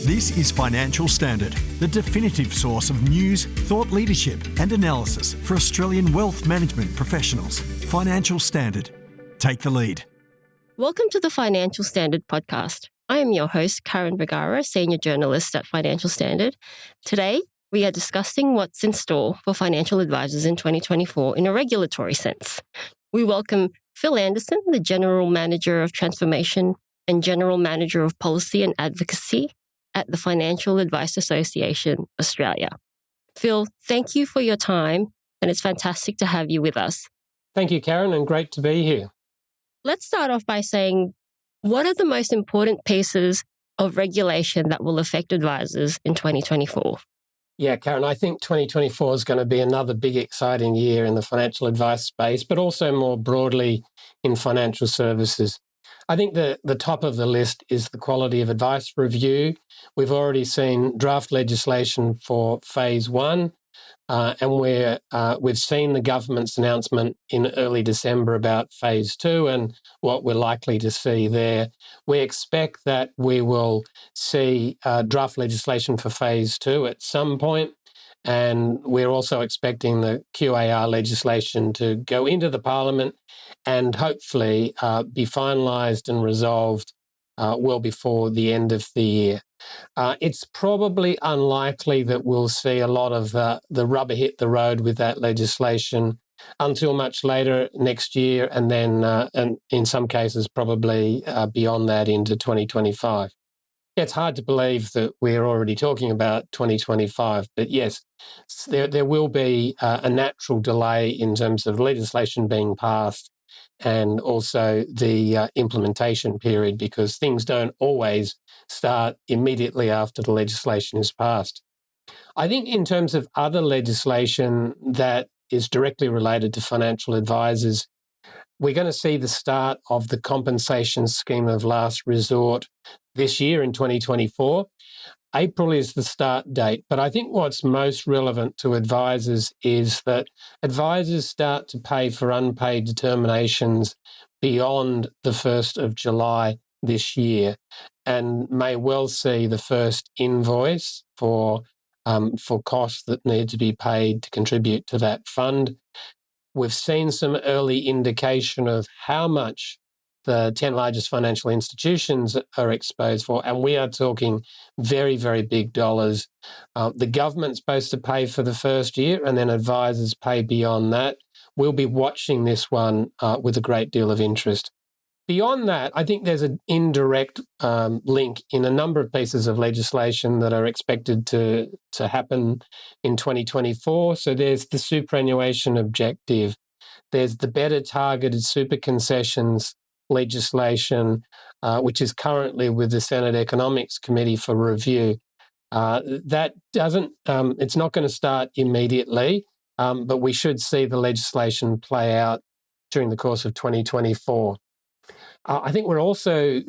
This is Financial Standard, the definitive source of news, thought leadership and analysis for Australian wealth management professionals. Financial Standard. Take the lead. Welcome to the Financial Standard podcast. I am your host, Karen Vergara, Senior Journalist at Financial Standard. Today, we are discussing what's in store for financial advisors in 2024 in a regulatory sense. We welcome Phil Anderson, the General Manager of Transformation and General Manager of Policy and Advocacy at the Financial Advice Association Australia. Phil, thank you for your time, and it's fantastic to have you with us. Thank you, Karen, and great to be here. Let's start off by saying, what are the most important pieces of regulation that will affect advisors in 2024? Yeah, Karen, I think 2024 is going to be another big, exciting year in the financial advice space, but also more broadly in financial services. I think the top of the list is the Quality of Advice Review. We've already seen draft legislation for Phase 1, and we've seen the government's announcement in early December about Phase 2 and what we're likely to see there. We expect that we will see draft legislation for Phase 2 at some point, and we're also expecting the QAR legislation to go into the Parliament and hopefully be finalised and resolved well before the end of the year. It's probably unlikely that we'll see a lot of the rubber hit the road with that legislation until much later next year, and then and in some cases probably beyond that into 2025. It's hard to believe that we're already talking about 2025, but yes, there will be a natural delay in terms of legislation being passed and also the implementation period, because things don't always start immediately after the legislation is passed. I think in terms of other legislation that is directly related to financial advisors, we're going to see the start of the compensation scheme of last resort this year in 2024. April is the start date, but I think what's most relevant to advisors is that advisors start to pay for unpaid determinations beyond the 1st of July this year, and may well see the first invoice for costs that need to be paid to contribute to that fund. We've seen some early indication of how much the 10 largest financial institutions are exposed for, and we are talking very, very big dollars. The government's supposed to pay for the first year, and then advisors pay beyond that. We'll be watching this one with a great deal of interest. Beyond that, I think there's an indirect link in a number of pieces of legislation that are expected to happen in 2024. So there's the superannuation objective. There's the better targeted super concessions legislation, which is currently with the Senate Economics Committee for review. That doesn't, it's not going to start immediately, but we should see the legislation play out during the course of 2024. I think we're also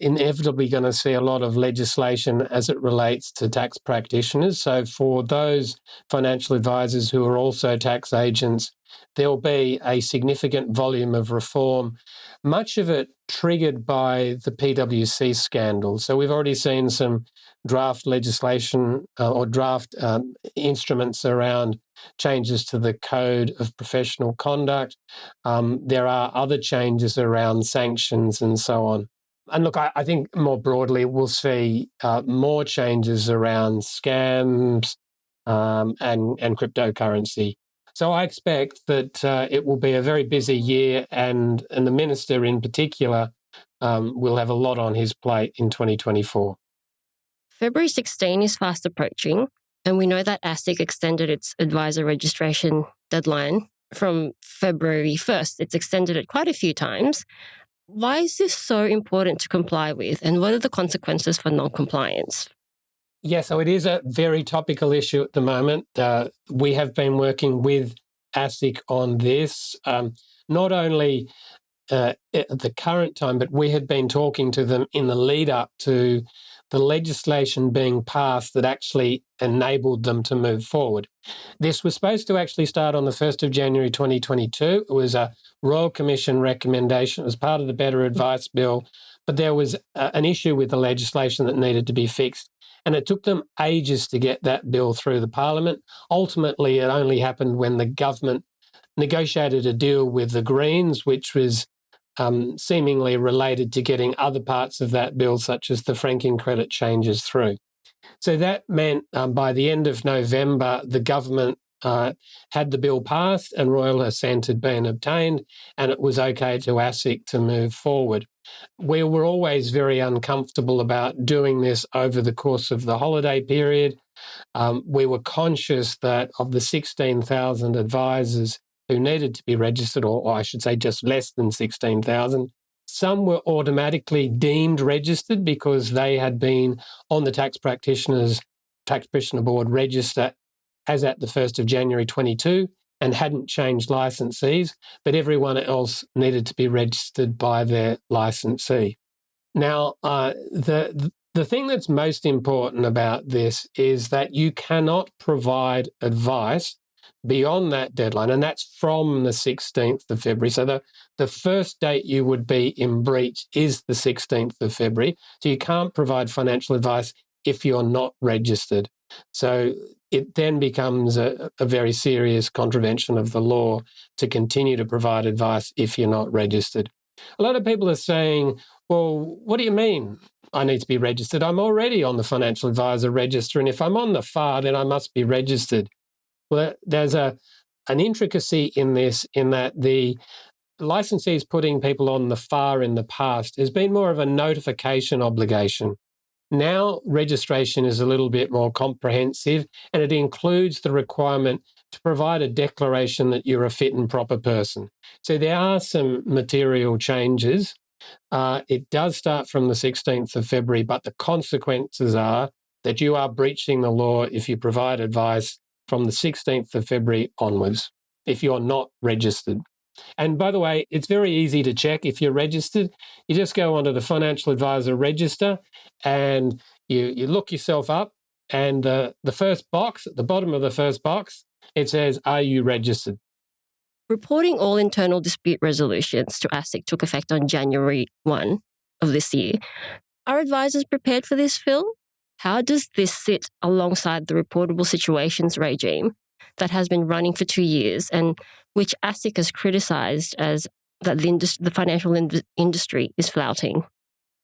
inevitably going to see a lot of legislation as it relates to tax practitioners. So for those financial advisors who are also tax agents, there'll be a significant volume of reform, much of it triggered by the PwC scandal. So we've already seen some draft legislation or draft instruments around changes to the Code of Professional Conduct. There are other changes around sanctions and so on. And look, I think more broadly, we'll see more changes around scams and cryptocurrency. So I expect that it will be a very busy year, and the Minister in particular will have a lot on his plate in 2024. February 16 is fast approaching, and we know that ASIC extended its advisor registration deadline from February 1st. It's extended it quite a few times. Why is this so important to comply with, and what are the consequences for non-compliance? Yeah, so it is a very topical issue at the moment. We have been working with ASIC on this, not only at the current time, but we had been talking to them in the lead up to the legislation being passed that actually enabled them to move forward. This was supposed to actually start on the 1st of January 2022. It was a Royal Commission recommendation. It was part of the Better Advice Bill but there was an issue with the legislation that needed to be fixed. And it took them ages to get that bill through the Parliament. Ultimately, it only happened when the government negotiated a deal with the Greens, which was seemingly related to getting other parts of that bill, such as the franking credit changes, through. So that meant by the end of November, the government had the bill passed and royal assent had been obtained, and it was okay to ASIC to move forward. We were always very uncomfortable about doing this over the course of the holiday period. We were conscious that of the 16,000 advisors who needed to be registered, or I should say just less than 16,000, some were automatically deemed registered because they had been on the Tax Practitioner Board register as at the 1st of January 22 and hadn't changed licensees, but everyone else needed to be registered by their licensee. Now, the thing that's most important about this is that you cannot provide advice beyond that deadline, and that's from the 16th of February. So the first date you would be in breach is the 16th of February. So you can't provide financial advice if you're not registered. So it then becomes a very serious contravention of the law to continue to provide advice if you're not registered. A lot of people are saying, well, what do you mean I need to be registered? I'm already on the Financial Advisor Register, and if I'm on the FAR, then I must be registered. Well, there's an intricacy in this, in that the licensees putting people on the FAR in the past has been more of a notification obligation. Now, registration is a little bit more comprehensive, and it includes the requirement to provide a declaration that you're a fit and proper person. So there are some material changes. It does start from the 16th of February, but the consequences are that you are breaching the law if you provide advice from the 16th of February onwards, if you're not registered. And by the way, it's very easy to check if you're registered. You just go onto the Financial Advisor Register and you look yourself up, and the first box, at the bottom of the first box, it says, "Are you registered?" Reporting all internal dispute resolutions to ASIC took effect on January 1 of this year. Are advisors prepared for this, Phil? How does this sit alongside the reportable situations regime that has been running for 2 years and which ASIC has criticised as that the financial industry is flouting?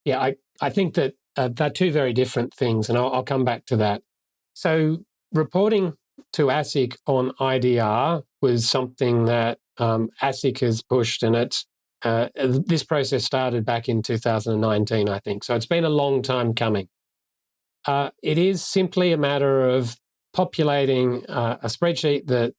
Yeah, I think that they're two very different things, and I'll come back to that. So reporting to ASIC on IDR was something that ASIC has pushed, and this process started back in 2019, I think. So it's been a long time coming. It is simply a matter of populating a spreadsheet that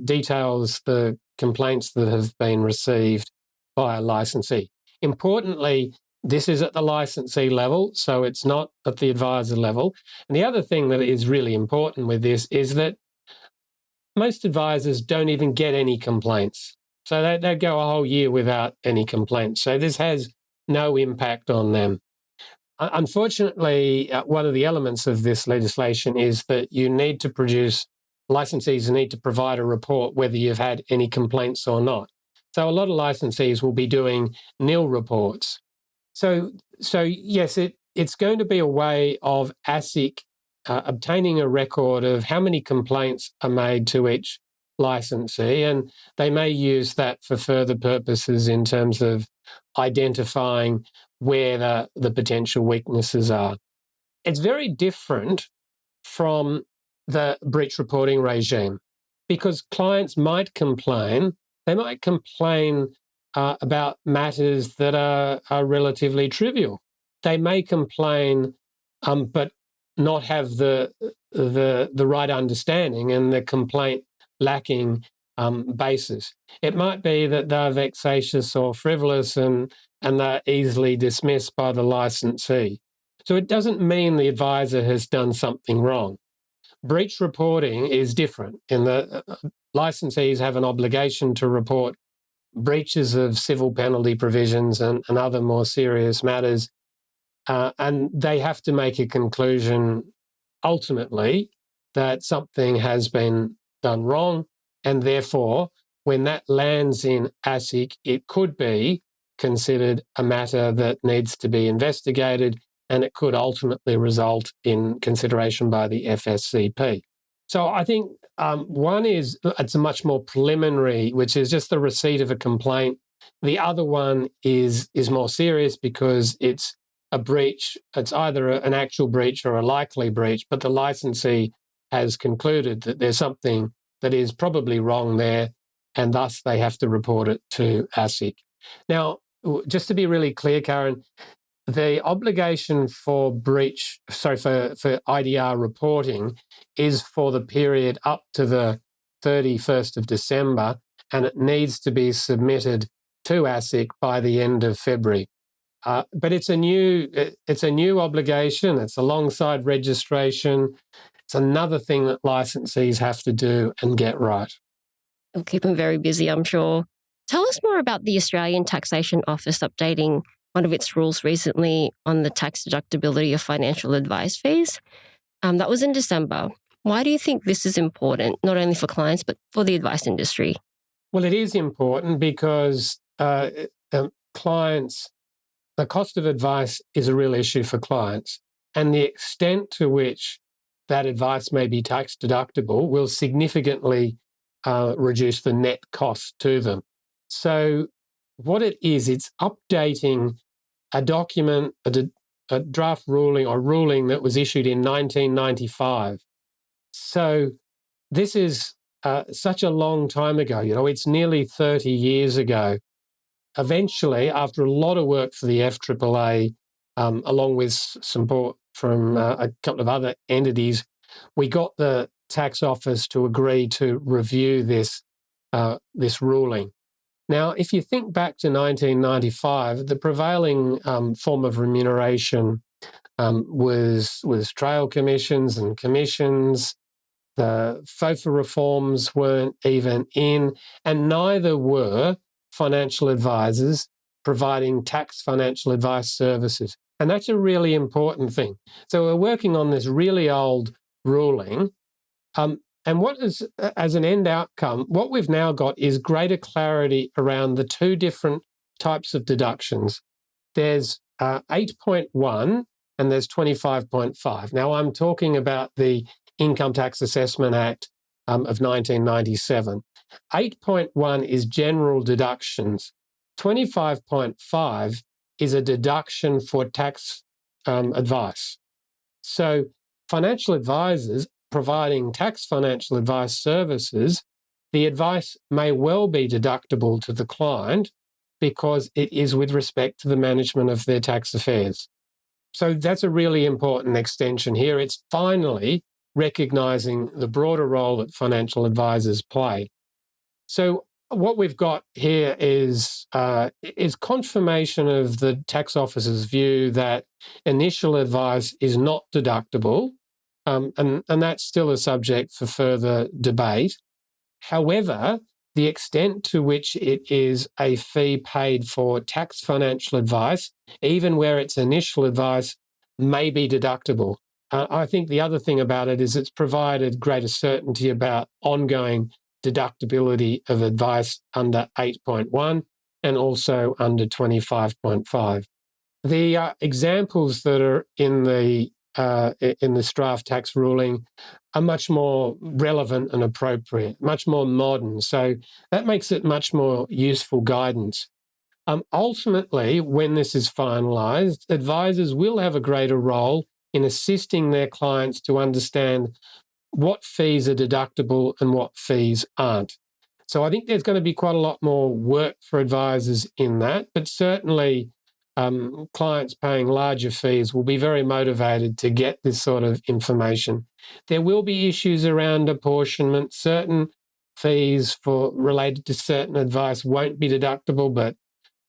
details the complaints that have been received by a licensee. Importantly, this is at the licensee level, so it's not at the advisor level. And the other thing that is really important with this is that most advisors don't even get any complaints. So they go a whole year without any complaints. So this has no impact on them. Unfortunately, one of the elements of this legislation is that licensees need to provide a report whether you've had any complaints or not. So a lot of licensees will be doing nil reports. So yes, it's going to be a way of ASIC obtaining a record of how many complaints are made to each licensee, and they may use that for further purposes in terms of identifying where the potential weaknesses are. It's very different from the breach reporting regime because clients might complain. They might complain about matters that are relatively trivial. They may complain, but not have the right understanding and the complaint lacking basis. It might be that they're vexatious or frivolous and they're easily dismissed by the licensee. So it doesn't mean the advisor has done something wrong. Breach reporting is different in that licensees have an obligation to report breaches of civil penalty provisions and other more serious matters, and they have to make a conclusion ultimately that something has been done wrong, and therefore when that lands in ASIC, it could be considered a matter that needs to be investigated, and it could ultimately result in consideration by the FSCP. So I think one is it's a much more preliminary, which is just the receipt of a complaint. The other one is more serious because it's a breach. It's either an actual breach or a likely breach, but the licensee has concluded that there's something that is probably wrong there, and thus they have to report it to ASIC. Now, just to be really clear, Karen, the obligation for IDR reporting is for the period up to the 31st of December, and it needs to be submitted to ASIC by the end of February. But it's a new obligation. It's alongside registration. It's another thing that licensees have to do and get right. It'll keep them very busy, I'm sure. Tell us more about the Australian Taxation Office updating one of its rules recently on the tax deductibility of financial advice fees. That was in December. Why do you think this is important, not only for clients, but for the advice industry? Well, it is important because clients, the cost of advice is a real issue for clients, and the extent to which that advice may be tax deductible will significantly reduce the net cost to them. So what it is, it's updating a document, a draft ruling or ruling that was issued in 1995. So this is such a long time ago. It's nearly 30 years ago. Eventually, after a lot of work for the FAAA, along with support from a couple of other entities, we got the tax office to agree to review this ruling. Now, if you think back to 1995, the prevailing form of remuneration was trail commissions and commissions. The FOFA reforms weren't even in, and neither were financial advisors providing tax financial advice services. And that's a really important thing. So we're working on this really old ruling. And what is, as an end outcome, what we've now got is greater clarity around the two different types of deductions. There's 8.1 and there's 25.5. Now, I'm talking about the Income Tax Assessment Act of 1997. 8.1 is general deductions. 25.5 is a deduction for tax advice. So financial advisors providing tax financial advice services, the advice may well be deductible to the client because it is with respect to the management of their tax affairs. So that's a really important extension here. It's finally recognising the broader role that financial advisors play. So what we've got here is confirmation of the tax office's view that initial advice is not deductible, and that's still a subject for further debate. However, the extent to which it is a fee paid for tax financial advice, even where its initial advice may be deductible. I think the other thing about it is it's provided greater certainty about ongoing deductibility of advice under 8.1 and also under 25.5. The examples that are in this draft tax ruling are much more relevant and appropriate, much more modern. So that makes it much more useful guidance. Ultimately, when this is finalised, advisors will have a greater role in assisting their clients to understand what fees are deductible and what fees aren't. So I think there's going to be quite a lot more work for advisors in that, but certainly clients paying larger fees will be very motivated to get this sort of information. There will be issues around apportionment. Certain fees related to certain advice won't be deductible, but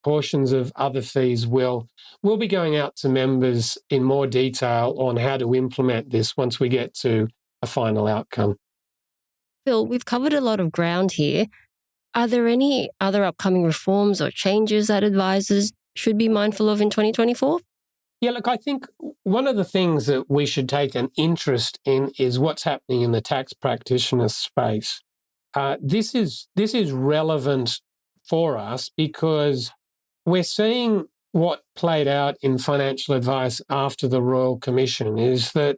portions of other fees will. We'll be going out to members in more detail on how to implement this once we get to a final outcome. Phil, we've covered a lot of ground here. Are there any other upcoming reforms or changes that advisors should be mindful of in 2024? Yeah, look, I think one of the things that we should take an interest in is what's happening in the tax practitioner space. This is relevant for us because we're seeing what played out in financial advice after the Royal Commission is that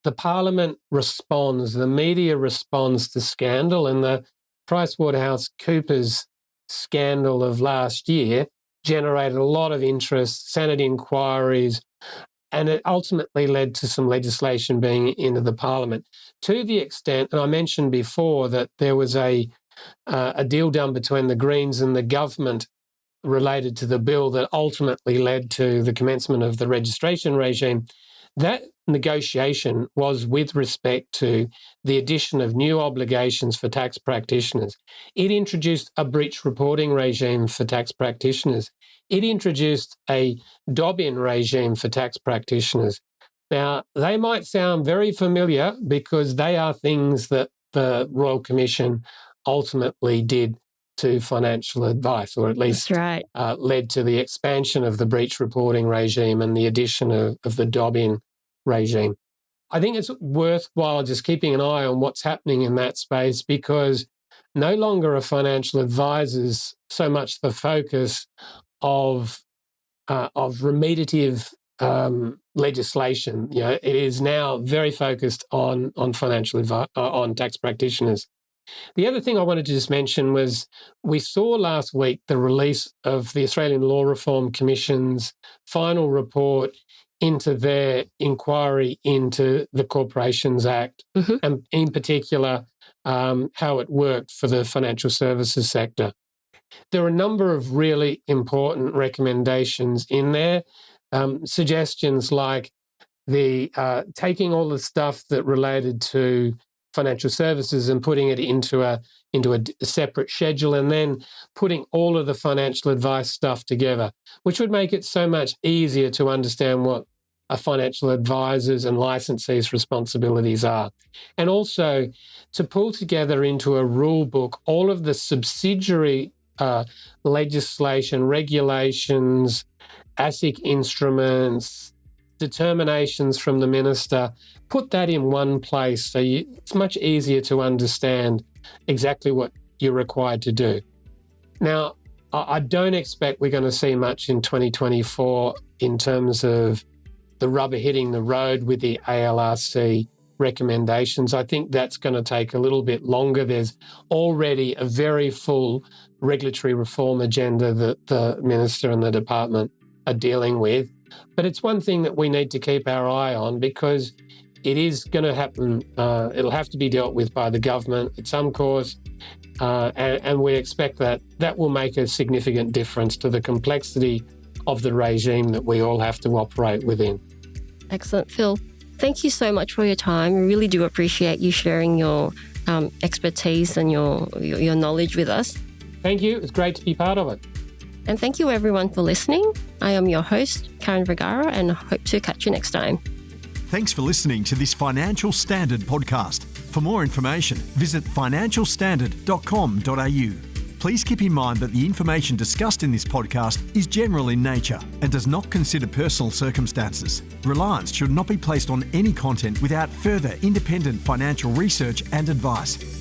the Parliament responds, the media responds to scandal, and the PricewaterhouseCoopers scandal of last year generated a lot of interest, Senate inquiries, and it ultimately led to some legislation being into the Parliament to the extent, and I mentioned before that there was a deal done between the Greens and the government related to the bill that ultimately led to the commencement of the registration regime. That negotiation was with respect to the addition of new obligations for tax practitioners. It introduced a breach reporting regime for tax practitioners. It introduced a Dobbin regime for tax practitioners. Now, they might sound very familiar because they are things that the Royal Commission ultimately did to financial advice, or at least led to the expansion of the breach reporting regime and the addition of the Dobbin regime. I think it's worthwhile just keeping an eye on what's happening in that space, because no longer are financial advisors so much the focus of remediative legislation. It is now very focused on financial advice, on tax practitioners. The other thing I wanted to just mention was we saw last week the release of the Australian Law Reform Commission's final report into their inquiry into the Corporations Act, and in particular, how it worked for the financial services sector. There are a number of really important recommendations in there, suggestions like the taking all the stuff that related to financial services and putting it into a separate schedule, and then putting all of the financial advice stuff together, which would make it so much easier to understand what a financial advisor's and licensee's responsibilities are. And also to pull together into a rule book all of the subsidiary legislation, regulations, ASIC instruments, determinations from the minister, put that in one place so it's much easier to understand exactly what you're required to do. Now, I don't expect we're going to see much in 2024 in terms of the rubber hitting the road with the ALRC recommendations. I think that's going to take a little bit longer. There's already a very full regulatory reform agenda that the minister and the department are dealing with. But it's one thing that we need to keep our eye on, because it is going to happen. It'll have to be dealt with by the government at some course. And we expect that will make a significant difference to the complexity of the regime that we all have to operate within. Excellent, Phil. Thank you so much for your time. We really do appreciate you sharing your expertise and your knowledge with us. Thank you. It's great to be part of it. And thank you everyone for listening. I am your host, Karen Vergara, and hope to catch you next time. Thanks for listening to this Financial Standard podcast. For more information, visit financialstandard.com.au. Please keep in mind that the information discussed in this podcast is general in nature and does not consider personal circumstances. Reliance should not be placed on any content without further independent financial research and advice.